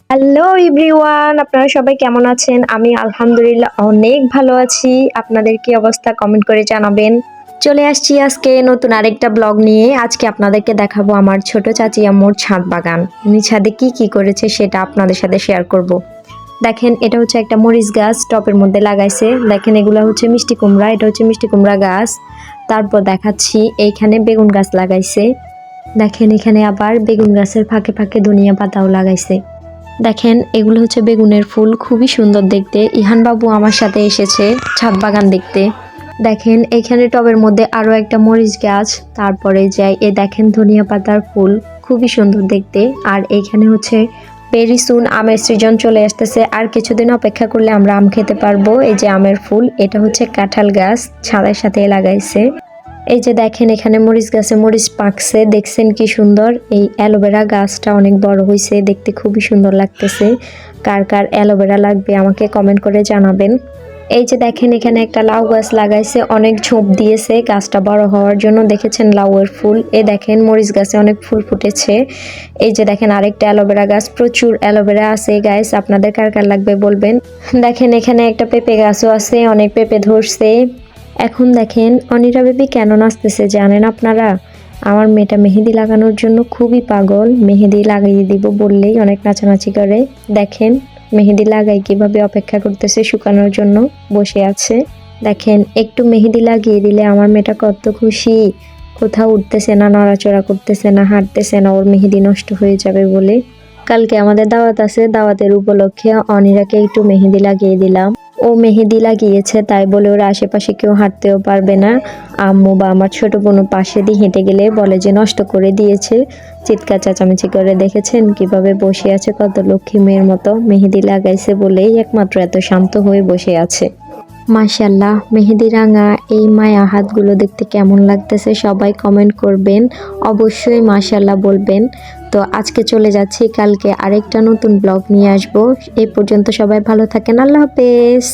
Hello everyone, আপনারা সবাই কেমন আছেন? আমি আলহামদুলিল্লাহ অনেক ভালো আছি। আপনাদের কি অবস্থা কমেন্ট করে জানাবেন। চলে আসছি আজকে নতুন আরেকটা ব্লগ নিয়ে। আজকে আপনাদেরকে দেখাবো আমার ছোট চাচি আম্মুর ছাদ বাগান। উনি ছাদে কি করেছে সেটা আপনাদের সাথে শেয়ার করব। দেখেন, এটা হচ্ছে একটা মরিচ গাছ টবের মধ্যে লাগাইছে। দেখেন, এগুলো হচ্ছে মিষ্টি কুমড়া, এটা হচ্ছে মিষ্টি কুমড়া গাছ। তারপর দেখাচ্ছি এইখানে বেগুন গাছ লাগাইছে। দেখেন, এখানে আবার বেগুন গাছের ফাঁকে ফাঁকে ধনিয়া পাতাও লাগাইছে। দেখেন, এগুলো হচ্ছে বেগুনের ফুল, খুবই সুন্দর দেখতে। ইহান বাবু আমার সাথে এসেছে ছাদ বাগান দেখতে। দেখেন, এখানে টবের মধ্যে আরো একটা মরিচ গাছ, তারপরে যাই এ দেখেন ধনিয়া পাতার ফুল, খুবই সুন্দর দেখতে। আর এখানে হচ্ছে ভেরি সুন আমের সিজন চলে আসতেছে, আর কিছুদিন অপেক্ষা করলে আমরা আম খেতে পারবো। এই যে আমের ফুল, এটা হচ্ছে কাঁঠাল গাছ, ছাদের সাথে লাগাইছে। এই যে দেখেন, এখানে মরিচ গাছে মরিচ পাকছে, দেখছেন কি সুন্দর। এই অ্যালোভেরা গাছটা অনেক বড় হয়েছে, দেখতে খুবই সুন্দর লাগতেছে। কার কার অ্যালোভেরা লাগবে আমাকে কমেন্ট করে জানাবেন। এই যে দেখেন, এখানে একটা লাউ গাছ লাগাইছে, অনেক ঝোপ দিয়েছে গাছটা বড় হওয়ার জন্য। দেখেছেন লাউয়ের ফুল। এ দেখেন মরিচ গাছে অনেক ফুল ফুটেছে। এই যে দেখেন আরেকটা অ্যালোভেরা গাছ, প্রচুর অ্যালোভেরা আছে গাইস, আপনাদের কার কার লাগবে বলবেন। দেখেন, এখানে একটা পেঁপে গাছও আছে, অনেক পেঁপে ধরছে। এখন দেখেন অনিরা বেবি কেন নাচতেছে জানেন আপনারা? আমার মেয়েটা মেহেদি লাগানোর জন্য খুবই পাগল। মেহেদি লাগিয়ে দিব বললেই অনেক নাচানাচি করে। দেখেন মেহেদি লাগাই কিভাবে অপেক্ষা করতেছে শুকানোর জন্য, বসে আছে। দেখেন, একটু মেহেদি লাগিয়ে দিলে আমার মেয়েটা কত খুশি। কোথাও উঠতেছে না, নড়াচড়া করতেছে না, হাঁটতেছে না, ওর মেহেদি নষ্ট হয়ে যাবে বলে। কালকে আমাদের দাওয়াত আছে, দাওয়াতের উপলক্ষে অনিরাকে একটু মেহেদি লাগিয়ে দিলাম। ও মেহেদি লাগিয়েছে তাই বলে ওর আশেপাশে কেউ হাঁটতেও পারবে না। আম্মু বা আমার ছোট বোনও পাশে দিয়ে হেঁটে গেলে বলে যে নষ্ট করে দিয়েছে। চিৎকার চেঁচামেচি করে। দেখেছেন কিভাবে বসে আছে, কত লক্ষ্মী মেয়ের মতো। মেহেদি লাগাইছে বলেই একমাত্র এত শান্ত হয়ে বসে আছে। মাশাল্লাহ, মেহেদি রাঙা এই মায়া হাতগুলো দেখতে কেমন লাগতেছে সবাই কমেন্ট করবেন, অবশ্যই মাশাল্লাহ বলবেন। তো আজকে চলে যাচ্ছি, কালকে আরেকটা নতুন ব্লগ নিয়ে আসবো। এই পর্যন্ত সবাই ভালো থাকেন, আল্লাহ হাফেজ।